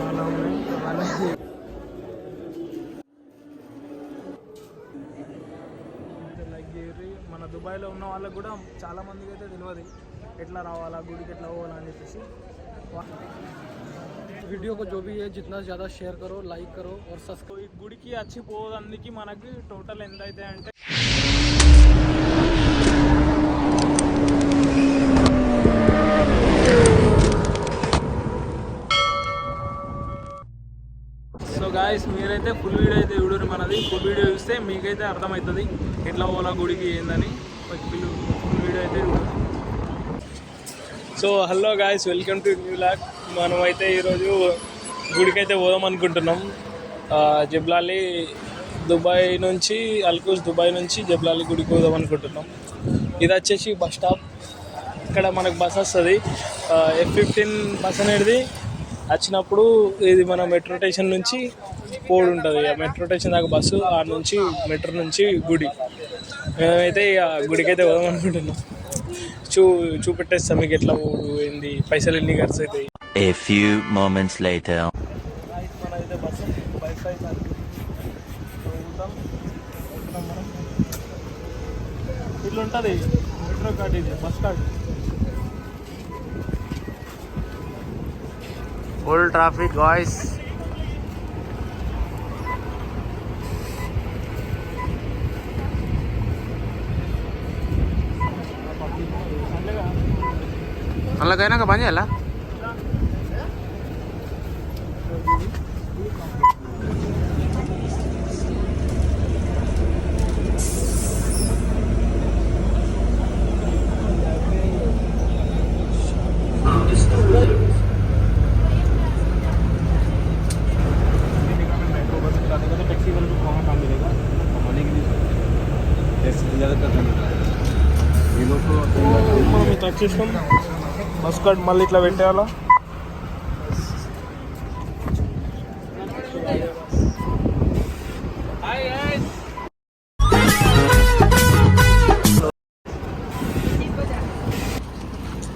చాలా ఉన్నాయి అవన్నీ. మన దుబాయ్లో ఉన్న వాళ్ళకి కూడా చాలా మందికి అయితే తెలియదు ఎట్లా రావాలా గుడికి ఎట్లా పోవాలా అని చెప్పేసి. वीडियो को जो भी है जितना ज़्यादा शेयर करो, लाइक करो और सब्सक्राइब. ఈ గుడికి వచ్చి పోదందుకు మనకి టోటల్ ఎంత అయితే అంటే సో గాయస్ మీరైతే ఫుల్ వీడియో అయితే చూడరు, మనది ఫుల్ వీడియో చూస్తే మీకైతే అర్థమవుతుంది ఎట్లా పోవాలా గుడికి ఏందని. ఫుల్ వీడియో అయితే చూడరు. So hello guys, welcome to new log. మనమైతే ఈరోజు గుడికి అయితే పోదాం అనుకుంటున్నాం. జబ్లాలి దుబాయ్ నుంచి అల్కూస్ దుబాయ్ నుంచి జబ్లాలి గుడికి పోదాం అనుకుంటున్నాం. ఇది వచ్చేసి బస్ స్టాప్. ఇక్కడ మనకు బస్ వస్తుంది F15 బస్ అనేది. వచ్చినప్పుడు ఇది మన మెట్రో స్టేషన్ నుంచి పోడు ఉంటుంది. మెట్రో స్టేషన్ దాకా బస్సు, ఆ నుంచి మెట్రో నుంచి గుడి. మేమైతే ఇక గుడికి అయితే పోదాం అనుకుంటున్నాం. చూపెట్టేస్తాం మీకు ఎట్లా పోడు ఏంది, పైసలు ఎన్ని ఖర్చు అవుతాయి. A few moments later. మనైతే బస్సు బైక్ అయితే ఇట్లా ఉంటుంది మెట్రో కార్డ్, ఇది bus card. Full traffic guys. అలాగైనా పని చేయాలా? మనం ఇట్లా వచ్చేసాం. బస్ కార్డ్ మళ్ళీ ఇట్లా పెట్టేయాలా.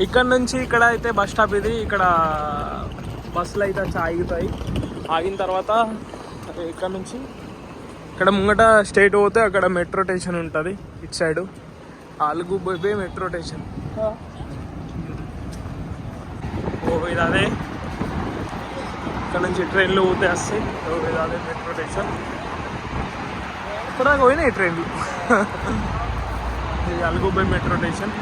ఇక్కడ నుంచి ఇక్కడ అయితే బస్ స్టాప్ ఇది. ఇక్కడ బస్సులు అయితే వచ్చి ఆగుతాయి. ఆగిన తర్వాత ఇక్కడ నుంచి ఇక్కడ ముంగట స్ట్రైట్ పోతే అక్కడ మెట్రో స్టేషన్ ఉంటుంది. ఇటు సైడు అల్గు బోయే మెట్రో స్టేషన్. ఇది అదే. ఇక్కడ నుంచి ట్రైన్లు పోతే వస్తాయి. ఇది అదే మెట్రో స్టేషన్. ఇప్పుడు పోయినాయి ట్రైన్లు. ఇది అల్గుబై మెట్రో స్టేషన్.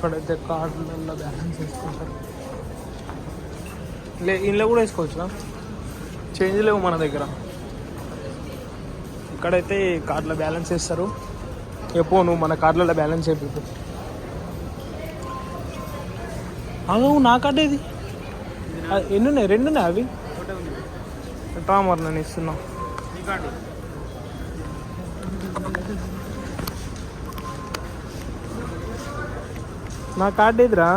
ఇక్కడైతే కార్డులలో బ్యాలెన్స్ వేసుకుంటారు. ఇంట్లో కూడా వేసుకోవచ్చునా? చేంజ్ లేవు మన దగ్గర. ఇక్కడైతే కార్డులో బ్యాలెన్స్ వేస్తారు. ఎప్పుడు నువ్వు మన కార్డులలో బ్యాలెన్స్ అయిపోతుంది. అవు నా కార్డు ఏది? ఎన్ని ఉన్నాయి? 2 ఉన్నాయి. అవి మరి నేను ఇస్తున్నా. నా కార్డు ఏదిరా?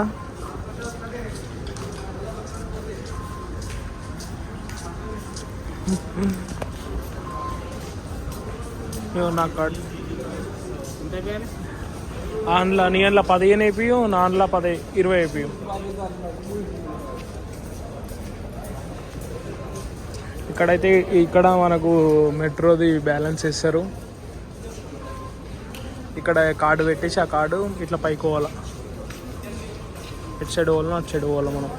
నా కార్డు అందులో నీ అందులో 15 అయిపోయి, నా అందులో 20 అయిపోయి. ఇక్కడైతే ఇక్కడ మనకు మెట్రోది బ్యాలెన్స్ ఇస్తారు. ఇక్కడ కార్డు పెట్టేసి ఆ కార్డు ఇట్లా పైకి పోవాలా. ఇటు సైడ్ పోవాలన్నా అటు సైడ్ పోవాలా మనం.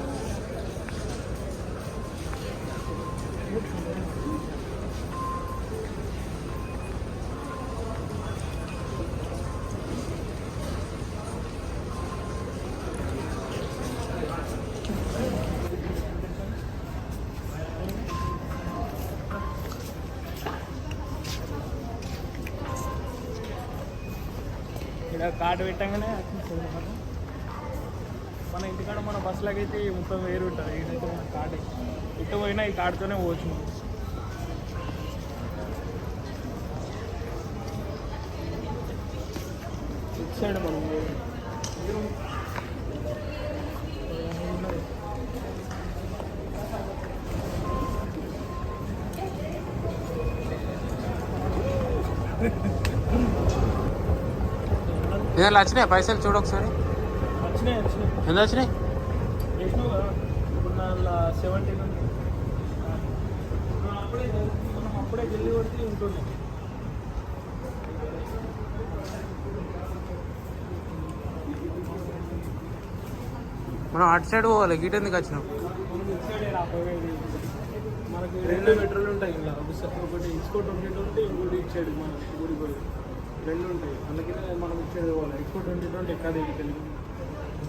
ఇక్కడ కార్డు పెట్టగానే మన ఇంటికాడ మన బస్సులకి అయితే మొత్తం వేరు ఉంటుంది. ఇదైతే మన కార్డు ఇటు పోయినా ఈ కార్డుతోనే పోవచ్చు మనం. ఇటు సైడ్ మనం ఏదైనా వచ్చినాయి పైసలు చూడు ఒకసారి. వచ్చినాయి ఎంత వచ్చినాయి? వేసినావు కదా ఇప్పుడు నా 17 ఉంది. మనం అప్పుడే వెళ్ళి కొడితే ఉంటుంది. మనం అటు సైడ్ పోవాలి, గిట్ ఎందుకు వచ్చినాం? మనం ఇటు సైడే రాపోయేది. మనకి 2 మెట్రోలు ఉంటాయి ఇలా. ఒకటి ఇచ్చుకో 22 ఉంటే ఇంకోటి ఇటు సైడ్ మన గుడి పోయి 2 ఉంటాయి. అందుకనే మనం ఇటు సైడ్ పోవాలి. ఎక్కువ 22 ఎక్కదు ఇటు తెలియదు.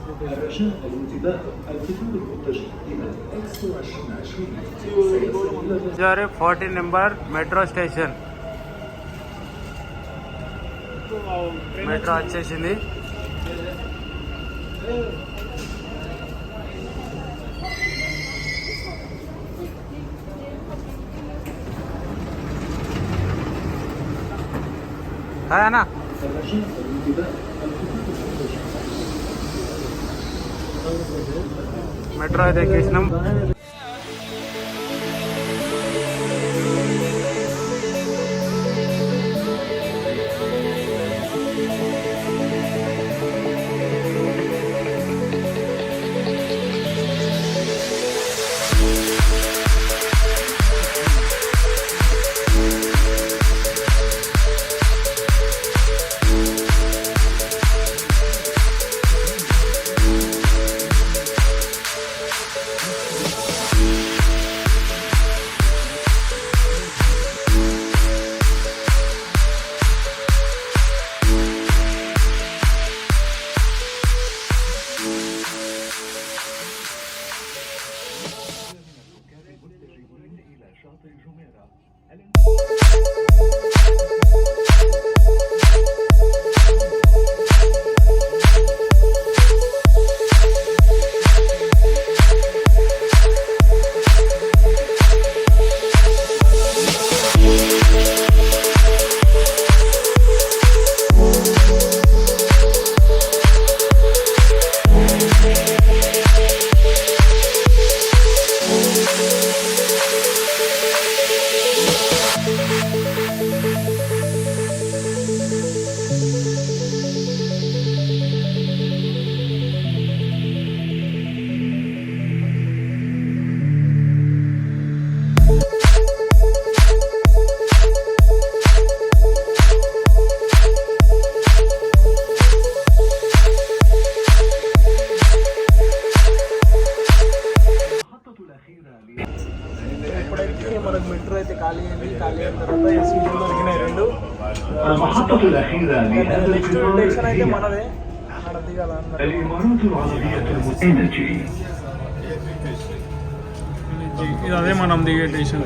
الرجاء الانتباه الكتاب المتجه إلى إكس 2020 14 నెంబర్ మెట్రో స్టేషన్. మెట్రో వచ్చేసింది. అన్నా الرجاء الانتباه الكتاب المتجه మెట్రో అయితే ఎక్కేసినాం. ఇప్పుడైతే మనకు మెట్రో అయితే ఖాళీ అయింది. ఖాళీ అయిన తర్వాత సీట్లు దొరికినాయి 2. المحطة الأخيرة لهذا నెక్స్ట్ స్టేషన్ అయితే الجدار మనదే. అక్కడ దిగాల الإمارات العربية المتحدة. ఇది అదే మనం దిగే స్టేషన్.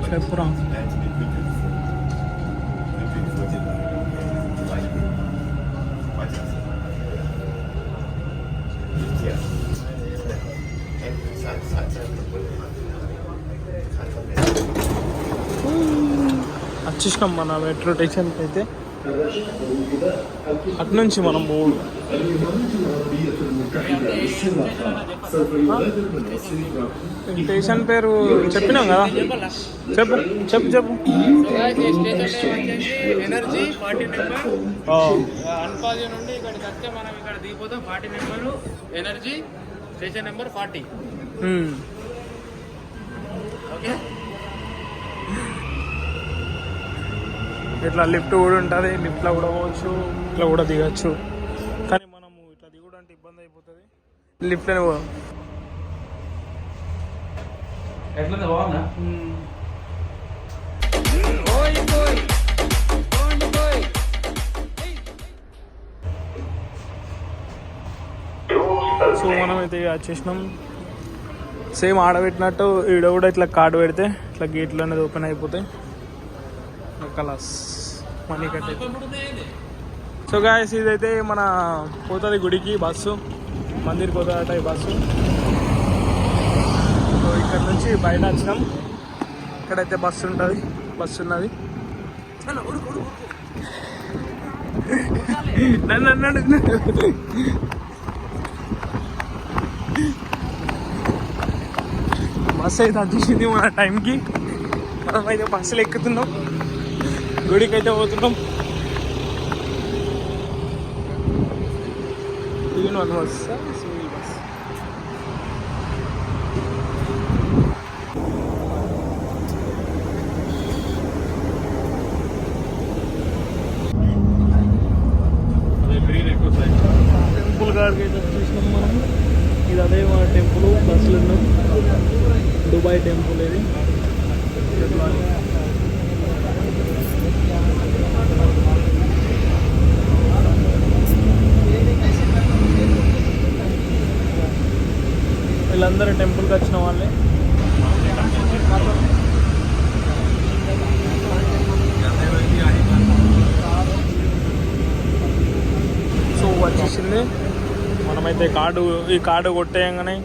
చెప్పురా వచ్చేసినాం మన మెట్రో స్టేషన్కి అయితే. అటు నుంచి మనం 3 الإمارات العربية المتحدة بالسراقة سوف يغادر من السراقة. స్టేషన్ పేరు చెప్పినాం కదా. చెప్పు చెప్పు చెప్పు. ఎనర్జీ 40 నెంబర్ అన్పాజీ నుండి ఇక్కడికి వస్తే మనం ఇక్కడ దిగిపోతాం. 40 number energy station number 40. Okay, ఇట్లా లిఫ్ట్ కూడా ఉంటుంది. లిఫ్ట్లో కూడా పోవచ్చు, ఇట్లా కూడా దిగచ్చు. కానీ మనము ఇట్లా దిగడం అంటే ఇబ్బంది అయిపోతుంది. లిఫ్ట్లోనే పోదాం. ఎట్లా బాగుందా? సో మనం అయితే వచ్చేసినాం. సేమ్ ఆడబెట్టినట్టు ఈడ కూడా ఇట్లా కార్డు పెడితే ఇట్లా గేట్లు అనేది ఓపెన్ అయిపోతాయి. కలాస్ మనీ కట్. సో గాయస్ ఇదైతే మన పోతుంది గుడికి బస్సు. మందిర్ పోతాడట ఈ బస్సు. సో ఇక్కడ నుంచి బయట వచ్చినాం. ఇక్కడైతే బస్సు ఉంటుంది, బస్సు ఉన్నది. నన్ను అన్నాడు. బస్సు అయితే వచ్చేసింది మన టైంకి. మనం అయితే బస్సులు ఎక్కుతున్నాం, గుడికి అయితే పోతున్నాం. Even one bus single bus. Temple కాడికి అయితే వచ్చేసినాం మనం. ఇది అదే మన టెంపుల్, బస్సులు ఉన్నాం. దుబాయ్ టెంపుల్ ఇది. వీళ్ళందరూ టెంపుల్కి వచ్చిన వాళ్ళే. సో వచ్చేసింది. మనమైతే ఈ కార్డు కొట్టగానే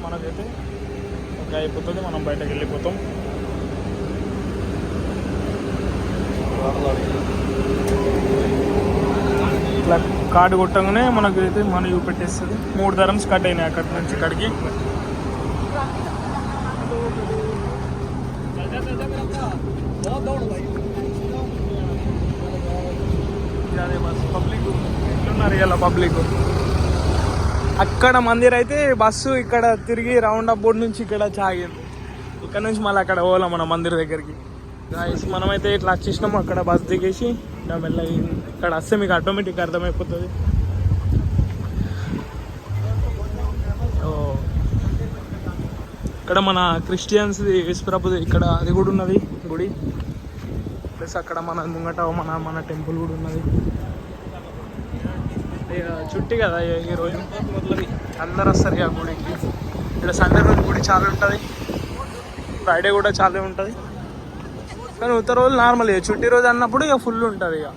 మనకైతే ఇంకా అయిపోతుంది. మనం బయటకు వెళ్ళిపోతాం. ఇట్లా కార్డు కొట్టగానే మనకైతే మనీ చూపెట్టేస్తుంది. 3 dirhams కట్ అయినాయి అక్కడి నుంచి ఇక్కడికి. అదే బస్సు పబ్లిక్ ఎట్లున్నారు ఇలా పబ్లిక్. అక్కడ మందిర్ అయితే బస్సు ఇక్కడ తిరిగి రౌండ్ అప్ బోర్డు నుంచి ఇక్కడ ఆగింది. ఇక్కడ నుంచి మళ్ళీ అక్కడ పోవాలా మన మందిర్ దగ్గరికి. మనమైతే ఇట్లా వచ్చేసినాము. అక్కడ బస్ దిగేసి ఇలా మెల్లగా ఇక్కడ వస్తే మీకు ఆటోమేటిక్ అర్థమైపోతుంది. ఇక్కడ మన క్రిస్టియన్స్ది యేసుప్రభుది ఇక్కడ అది కూడా ఉన్నది గుడి. ప్లస్ అక్కడ మన ముంగట మన టెంపుల్ కూడా ఉన్నది. చుట్టి కదా ఈరోజు అందరు వస్తారు ఇక గుడికి. ఇక్కడ సండే రోజు గుడి చాలా ఉంటుంది, ఫ్రైడే కూడా చాలా ఉంటుంది. కానీ ఉత్తర రోజు నార్మల్, ఇక చుట్టి రోజు అన్నప్పుడు ఇక ఫుల్ ఉంటుంది. ఇక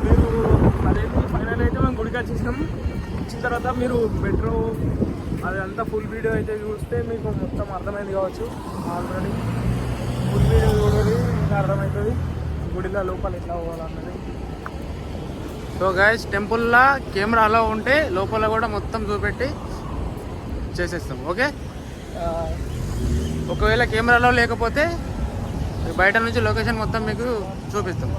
మీరు అదైతే ఫైనల్ అయితే మేము గుడికి వచ్చేసినాం. వచ్చిన తర్వాత మీరు బెటర్ అదంతా ఫుల్ వీడియో అయితే చూస్తే మీకు మొత్తం అర్థమైంది కావచ్చు. ఆల్రెడీ ఫుల్ వీడియో చూడాలి, ఇంకా అర్థమవుతుంది గుడిలో లోపల ఎట్లా పోవాలన్నది. సో గైస్, టెంపుల్లో కెమెరా అలా ఉంటే లోపల కూడా మొత్తం చూపెట్టి చేసేస్తాం. ఓకే, ఒకవేళ కెమెరాలో లేకపోతే బయట నుంచి లొకేషన్ మొత్తం మీకు చూపిస్తాం.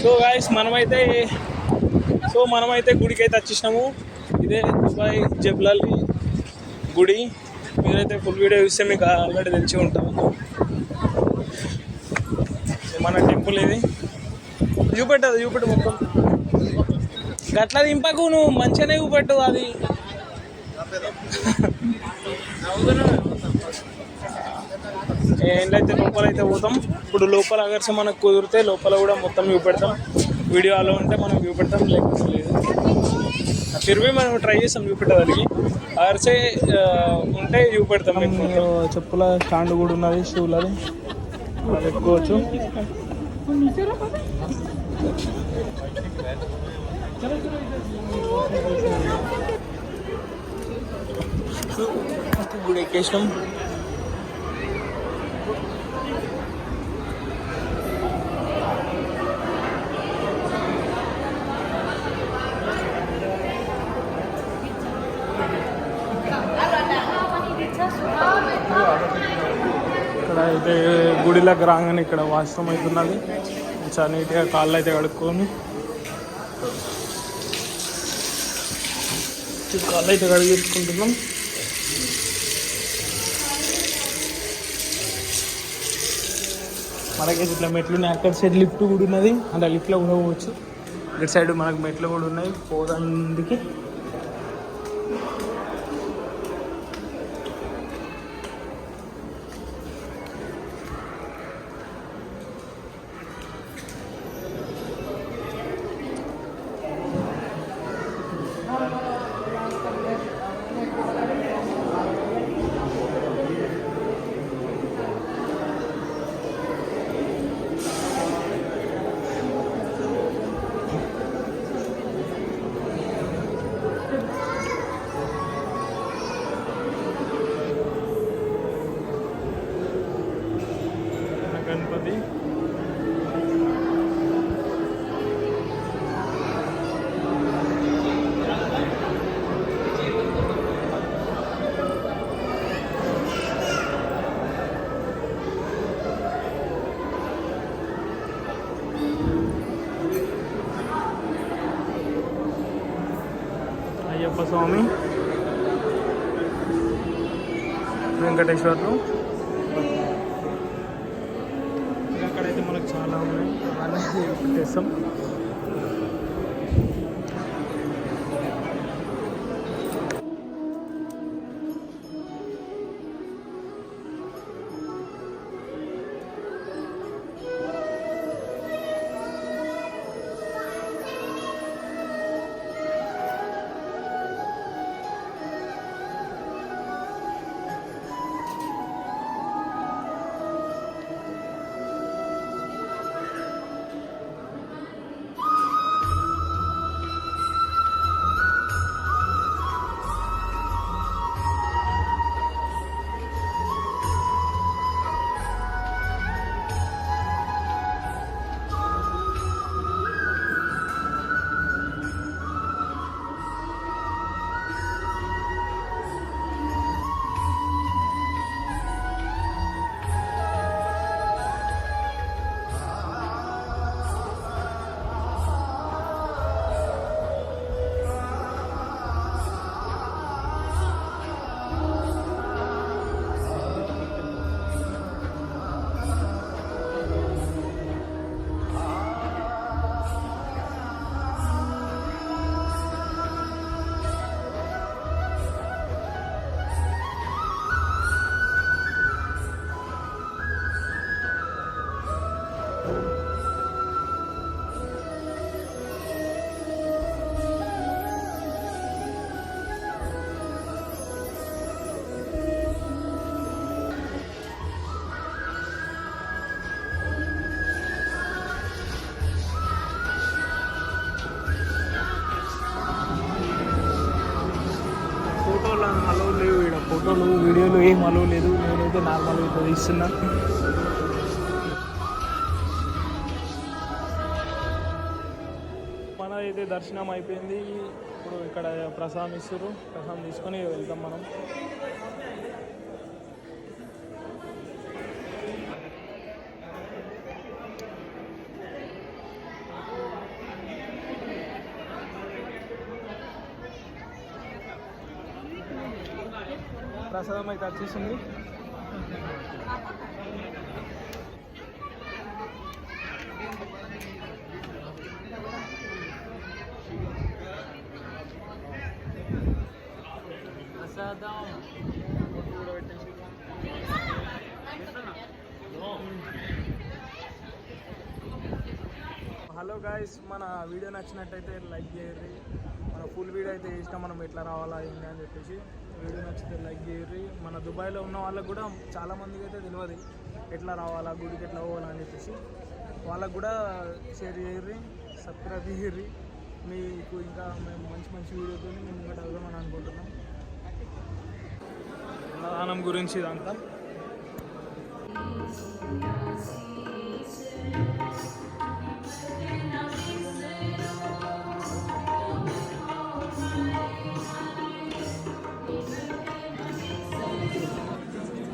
సో గైస్ మనమైతే గుడికి అయితే వచ్చేసినాము. ఇదే దుబాయ్ జెబ్లాలి గుడి. మీరైతే ఫుల్ వీడియో చూస్తే మీకు ఆల్రెడీ తెలిసి ఉంటుంది. మన టెంపుల్ ఇది. చూపెట్టు మొత్తం. గట్లా దింపకు, నువ్వు మంచిగానే చూపెట్టు. అది ఏంటైతే లోపలైతే పోతాం. ఇప్పుడు లోపల అగర్సే మనకు కుదిరితే లోపల కూడా మొత్తం చూపెడతాం. వీడియో అలా ఉంటే మనం చూపెడతాం, లేకపోతే లేదు. తిరిగి మనం ట్రై చేస్తాం చూపెట్టడానికి. అగర్సే ఉంటే చూపెడతాం. చెప్పుల స్టాండ్ కూడా ఉన్నది, షూలది పెట్టుకోవచ్చు. గుడి ఎక్కేసినాం. ఇక్కడ అయితే గుడిలోకి రాగానే ఇక్కడ వాష్రూమ్ అవుతున్నది. చాలా నీట్గా కాళ్ళు అయితే కడుక్కొని కాళ్ళు అయితే కడిగేసుకుంటున్నాం. మనకైతే ఇట్లా మెట్లు ఉన్నాయి. అక్కడ సైడ్ లిఫ్ట్ కూడా ఉన్నది, అంటే లిఫ్ట్లో కూడా పోవచ్చు. ఇటు సైడ్ మనకు మెట్లు కూడా ఉన్నాయి పోదానికి. అయ్యప్ప స్వామి, వెంకటేశ్వర్లు. అక్కడైతే మనకు చాలా ఉన్నాయి, అవన్నీ పెట్టేస్తాం. ఫోటోలు అలౌ లేవు ఇక్కడ, ఫోటోలు వీడియోలు ఏం అలౌ లేదు. నేనైతే నార్మల్గా ఇప్పుడు తీస్తున్నా. మనదైతే దర్శనం అయిపోయింది. ఇప్పుడు ఇక్కడ ప్రసాదం ఇస్తారు, ప్రసాదం తీసుకొని వెళ్తాం మనం. ప్రసాదం అయితే వచ్చేసింది. హలో గాయస్, మన వీడియో నచ్చినట్టయితే లైక్ చేయర్రి. మన ఫుల్ వీడియో అయితే ఇష్టం, మనం ఎట్లా రావాలా ఏంటి అని చెప్పేసి. వీడియో నచ్చితే లైక్ చేయర్రి. మన దుబాయ్లో ఉన్న వాళ్ళకు కూడా చాలామందికి అయితే తెలియదు ఎట్లా రావాలా, గుడికి ఎట్లా పోవాలా అని చెప్పేసి. వాళ్ళకు కూడా షేర్ చేయర్రి, సబ్స్క్రైబ్ చేయర్రి. మీకు ఇంకా మేము మంచి మంచి వీడియోతో మేము ఇంకా వెళ్దామని అనుకుంటున్నాం. అన్నదానం గురించి ఇదంతా.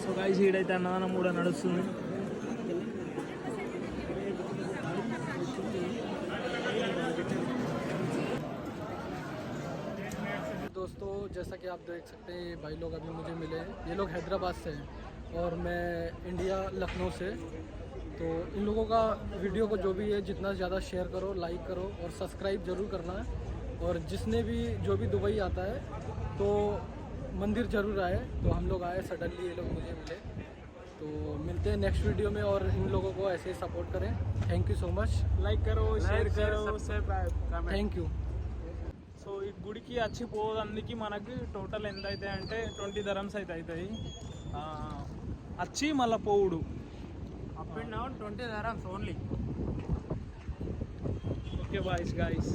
సో గైస్, ఈడైతే అన్నదానం కూడా నడుస్తుంది. दोस्तों, जैसा कि आप देख सकते हैं, ये भाई लोग अभी मुझे मिले हैं। ये लोग हैदराबाद से हैं और मैं इंडिया लखनऊ से। तो इन लोगों का वीडियो को जो भी है जितना ज़्यादा शेयर करो, लाइक करो और सब्सक्राइब ज़रूर करना है। और जिसने भी जो भी दुबई आता है तो मंदिर ज़रूर आए। तो हम लोग आए, सडनली ये लोग मुझे मिले। तो मिलते हैं नेक्स्ट वीडियो में और इन लोगों को ऐसे ही सपोर्ट करें। Thank you so much. Like కరో, షేర్ కరో, थैंक यू। సో ఈ గుడికి వచ్చి పోవడానికి మనకి టోటల్ ఎంత అవుతాయి అంటే 20 dirhams అయితే అవుతాయి వచ్చి మళ్ళీ పోవుడు. Up and down 20 dirhams only. Okay boys guys.